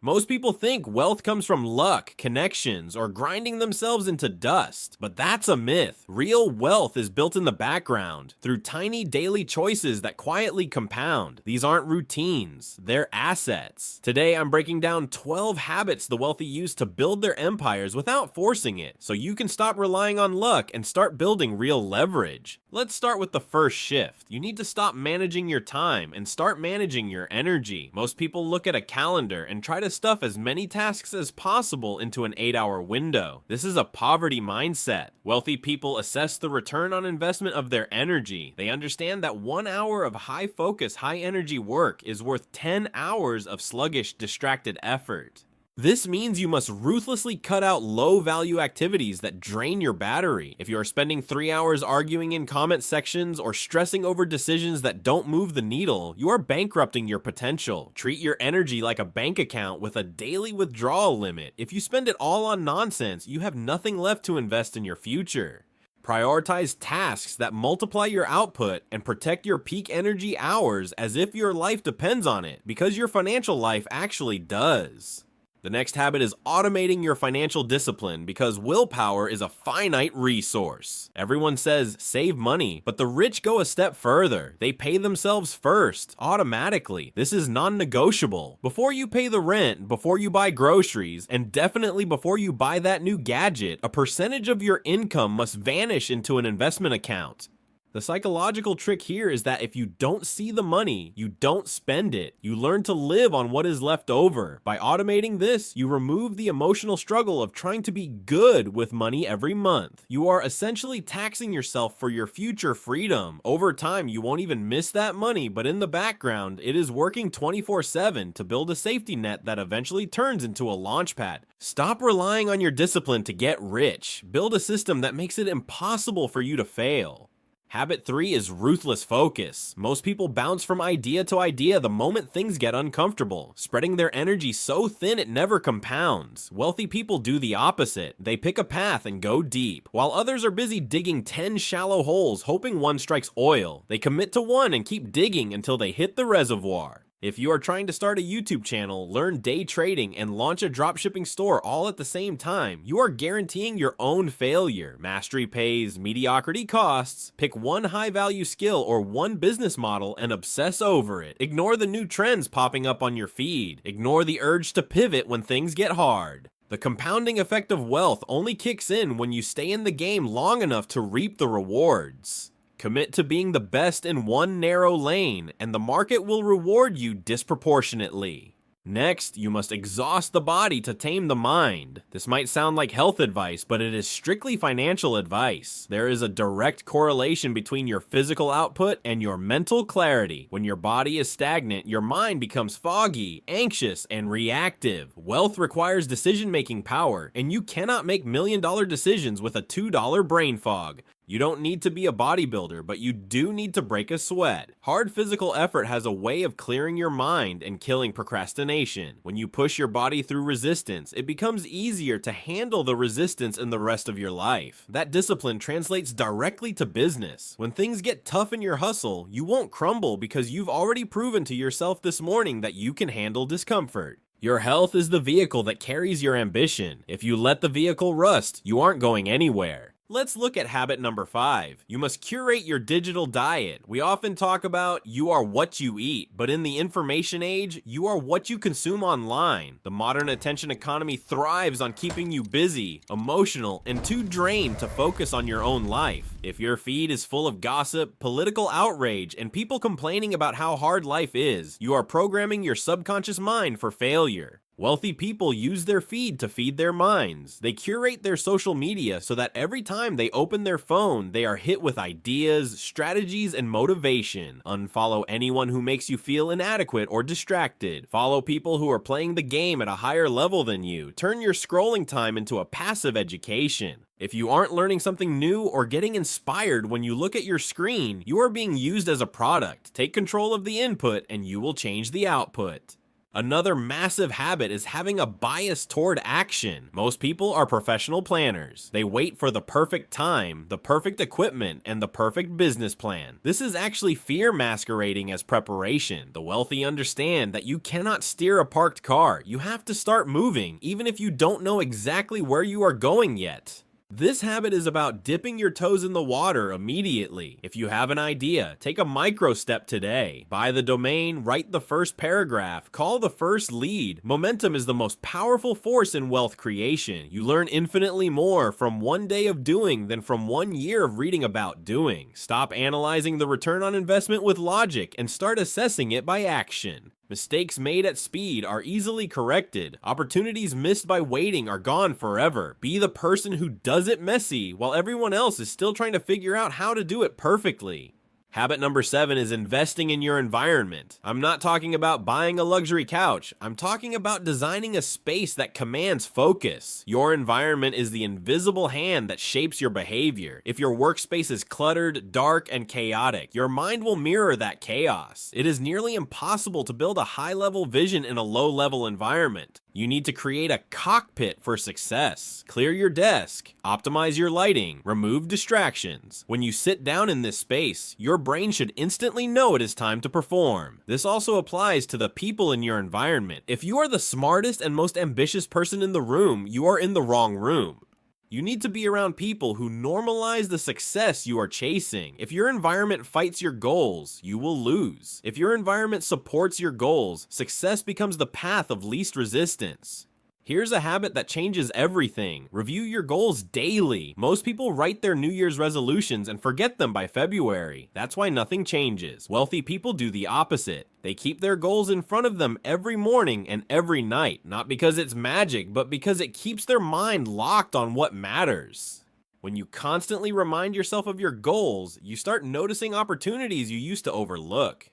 Most people think wealth comes from luck, connections, or grinding themselves into dust, but that's a myth. Real wealth is built in the background, through tiny daily choices that quietly compound. These aren't routines, they're assets. Today, I'm breaking down 12 habits the wealthy use to build their empires without forcing it, so you can stop relying on luck and start building real leverage. Let's start with the first shift. You need to stop managing your time and start managing your energy. Most people look at a calendar and try to stuff as many tasks as possible into an 8-hour window. This is a poverty mindset. Wealthy people assess the return on investment of their energy. They understand that 1 hour of high focus, high energy work is worth 10 hours of sluggish, distracted effort. This means you must ruthlessly cut out low-value activities that drain your battery. If you are spending 3 hours arguing in comment sections or stressing over decisions that don't move the needle, you are bankrupting your potential. Treat your energy like a bank account with a daily withdrawal limit. If you spend it all on nonsense, you have nothing left to invest in your future. Prioritize tasks that multiply your output and protect your peak energy hours as if your life depends on it, because your financial life actually does. The next habit is automating your financial discipline, because willpower is a finite resource. Everyone says save money, but the rich go a step further. They pay themselves first, automatically. This is non-negotiable. Before you pay the rent, before you buy groceries, and definitely before you buy that new gadget, a percentage of your income must vanish into an investment account. The psychological trick here is that if you don't see the money, you don't spend it. You learn to live on what is left over. By automating this, you remove the emotional struggle of trying to be good with money every month. You are essentially taxing yourself for your future freedom. Over time, you won't even miss that money, but in the background, it is working 24/7 to build a safety net that eventually turns into a launchpad. Stop relying on your discipline to get rich. Build a system that makes it impossible for you to fail. Habit 3 is ruthless focus. Most people bounce from idea to idea the moment things get uncomfortable, spreading their energy so thin it never compounds. Wealthy people do the opposite. They pick a path and go deep. While others are busy digging 10 shallow holes hoping one strikes oil, they commit to one and keep digging until they hit the reservoir. If you are trying to start a YouTube channel, learn day trading, and launch a dropshipping store all at the same time, you are guaranteeing your own failure. Mastery pays, mediocrity costs. Pick one high-value skill or one business model and obsess over it. Ignore the new trends popping up on your feed. Ignore the urge to pivot when things get hard. The compounding effect of wealth only kicks in when you stay in the game long enough to reap the rewards. Commit to being the best in one narrow lane, and the market will reward you disproportionately. Next, you must exhaust the body to tame the mind. This might sound like health advice, but it is strictly financial advice. There is a direct correlation between your physical output and your mental clarity. When your body is stagnant, your mind becomes foggy, anxious, and reactive. Wealth requires decision-making power, and you cannot make million-dollar decisions with a $2 brain fog. You don't need to be a bodybuilder, but you do need to break a sweat. Hard physical effort has a way of clearing your mind and killing procrastination. When you push your body through resistance, it becomes easier to handle the resistance in the rest of your life. That discipline translates directly to business. When things get tough in your hustle, you won't crumble because you've already proven to yourself this morning that you can handle discomfort. Your health is the vehicle that carries your ambition. If you let the vehicle rust, you aren't going anywhere. Let's look at habit number 5. You must curate your digital diet. We often talk about you are what you eat, but in the information age, you are what you consume online. The modern attention economy thrives on keeping you busy, emotional, and too drained to focus on your own life. If your feed is full of gossip, political outrage, and people complaining about how hard life is, you are programming your subconscious mind for failure. Wealthy people use their feed to feed their minds. They curate their social media so that every time they open their phone, they are hit with ideas, strategies, and motivation. Unfollow anyone who makes you feel inadequate or distracted. Follow people who are playing the game at a higher level than you. Turn your scrolling time into a passive education. If you aren't learning something new or getting inspired when you look at your screen, you are being used as a product. Take control of the input and you will change the output. Another massive habit is having a bias toward action. Most people are professional planners. They wait for the perfect time, the perfect equipment, and the perfect business plan. This is actually fear masquerading as preparation. The wealthy understand that you cannot steer a parked car. You have to start moving, even if you don't know exactly where you are going yet. This habit is about dipping your toes in the water immediately. If you have an idea, take a micro step today. Buy the domain, write the first paragraph, call the first lead. Momentum is the most powerful force in wealth creation. You learn infinitely more from one day of doing than from 1 year of reading about doing. Stop analyzing the return on investment with logic and start assessing it by action. Mistakes made at speed are easily corrected. Opportunities missed by waiting are gone forever. Be the person who does it messy while everyone else is still trying to figure out how to do it perfectly. Habit number 7 is investing in your environment. I'm not talking about buying a luxury couch. I'm talking about designing a space that commands focus. Your environment is the invisible hand that shapes your behavior. If your workspace is cluttered, dark, and chaotic, your mind will mirror that chaos. It is nearly impossible to build a high-level vision in a low-level environment. You need to create a cockpit for success. Clear your desk, optimize your lighting, remove distractions. When you sit down in this space, your brain should instantly know it is time to perform. This also applies to the people in your environment. If you are the smartest and most ambitious person in the room, you are in the wrong room. You need to be around people who normalize the success you are chasing. If your environment fights your goals, you will lose. If your environment supports your goals, success becomes the path of least resistance. Here's a habit that changes everything. Review your goals daily. Most people write their New Year's resolutions and forget them by February. That's why nothing changes. Wealthy people do the opposite. They keep their goals in front of them every morning and every night, not because it's magic, but because it keeps their mind locked on what matters. When you constantly remind yourself of your goals, you start noticing opportunities you used to overlook.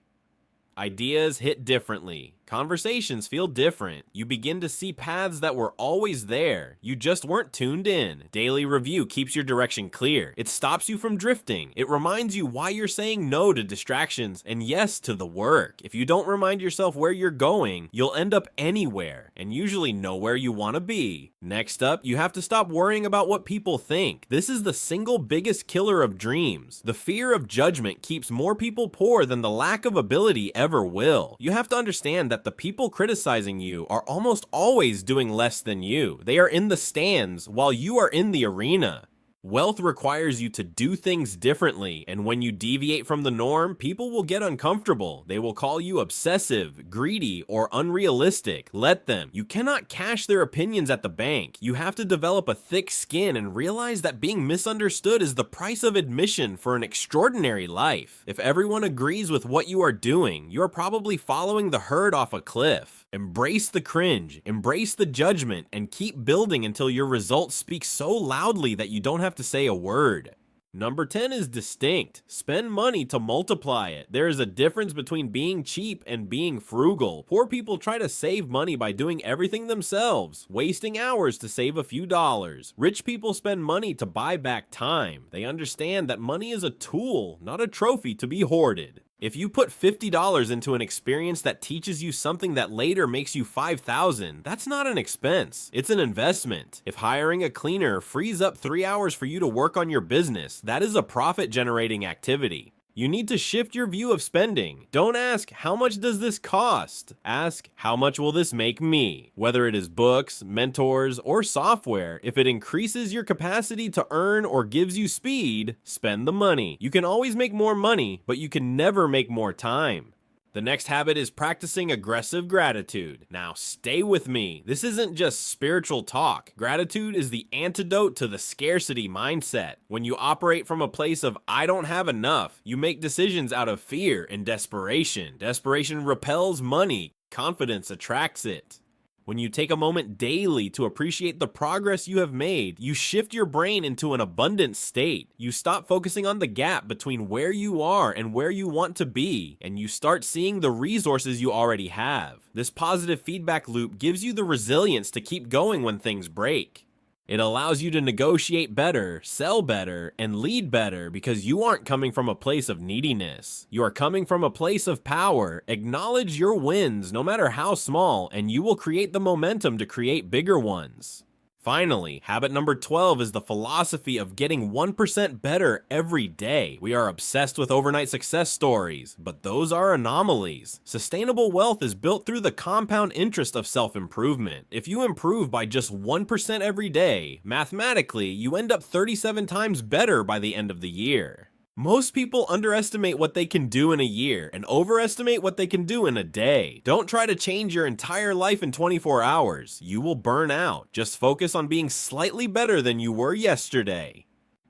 Ideas hit differently. Conversations feel different. You begin to see paths that were always there. You just weren't tuned in. Daily review keeps your direction clear. It stops you from drifting. It reminds you why you're saying no to distractions and yes to the work. If you don't remind yourself where you're going, you'll end up anywhere and usually nowhere you want to be. Next up, you have to stop worrying about what people think. This is the single biggest killer of dreams. The fear of judgment keeps more people poor than the lack of ability ever will. You have to understand that the people criticizing you are almost always doing less than you. They are in the stands while you are in the arena. Wealth requires you to do things differently, and when you deviate from the norm, people will get uncomfortable. They will call you obsessive, greedy, or unrealistic. Let them. You cannot cash their opinions at the bank. You have to develop a thick skin and realize that being misunderstood is the price of admission for an extraordinary life. If everyone agrees with what you are doing, you are probably following the herd off a cliff. Embrace the cringe, embrace the judgment, and keep building until your results speak so loudly that you don't have to say a word. Number 10 is distinct. Spend money to multiply it. There is a difference between being cheap and being frugal. Poor people try to save money by doing everything themselves, wasting hours to save a few dollars. Rich people spend money to buy back time. They understand that money is a tool, not a trophy to be hoarded. If you put $50 into an experience that teaches you something that later makes you $5,000, that's not an expense, it's an investment. If hiring a cleaner frees up 3 hours for you to work on your business, that is a profit-generating activity. You need to shift your view of spending. Don't ask, how much does this cost? Ask, how much will this make me? Whether it is books, mentors, or software, if it increases your capacity to earn or gives you speed, spend the money. You can always make more money, but you can never make more time. The next habit is practicing aggressive gratitude. Now stay with me. This isn't just spiritual talk. Gratitude is the antidote to the scarcity mindset. When you operate from a place of I don't have enough, you make decisions out of fear and desperation. Desperation repels money. Confidence attracts it. When you take a moment daily to appreciate the progress you have made, you shift your brain into an abundant state. You stop focusing on the gap between where you are and where you want to be, and you start seeing the resources you already have. This positive feedback loop gives you the resilience to keep going when things break. It allows you to negotiate better, sell better, and lead better because you aren't coming from a place of neediness. You are coming from a place of power. Acknowledge your wins, no matter how small, and you will create the momentum to create bigger ones. Finally, habit number 12 is the philosophy of getting 1% better every day. We are obsessed with overnight success stories, but those are anomalies. Sustainable wealth is built through the compound interest of self-improvement. If you improve by just 1% every day, mathematically, you end up 37 times better by the end of the year. Most people underestimate what they can do in a year and overestimate what they can do in a day. Don't try to change your entire life in 24 hours. You will burn out. Just focus on being slightly better than you were yesterday.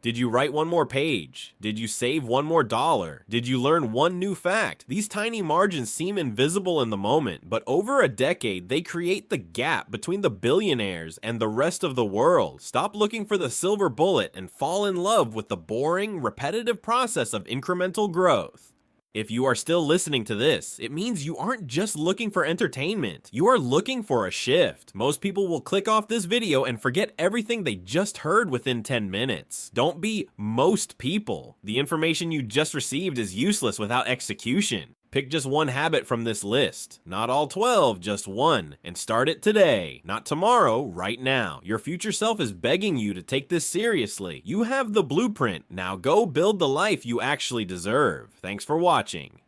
Did you write one more page? Did you save one more dollar? Did you learn one new fact? These tiny margins seem invisible in the moment, but over a decade, they create the gap between the billionaires and the rest of the world. Stop looking for the silver bullet and fall in love with the boring, repetitive process of incremental growth. If you are still listening to this, it means you aren't just looking for entertainment. You are looking for a shift. Most people will click off this video and forget everything they just heard within 10 minutes. Don't be most people. The information you just received is useless without execution. Pick just one habit from this list. Not all 12, just one. And start it today. Not tomorrow, right now. Your future self is begging you to take this seriously. You have the blueprint. Now go build the life you actually deserve. Thanks for watching.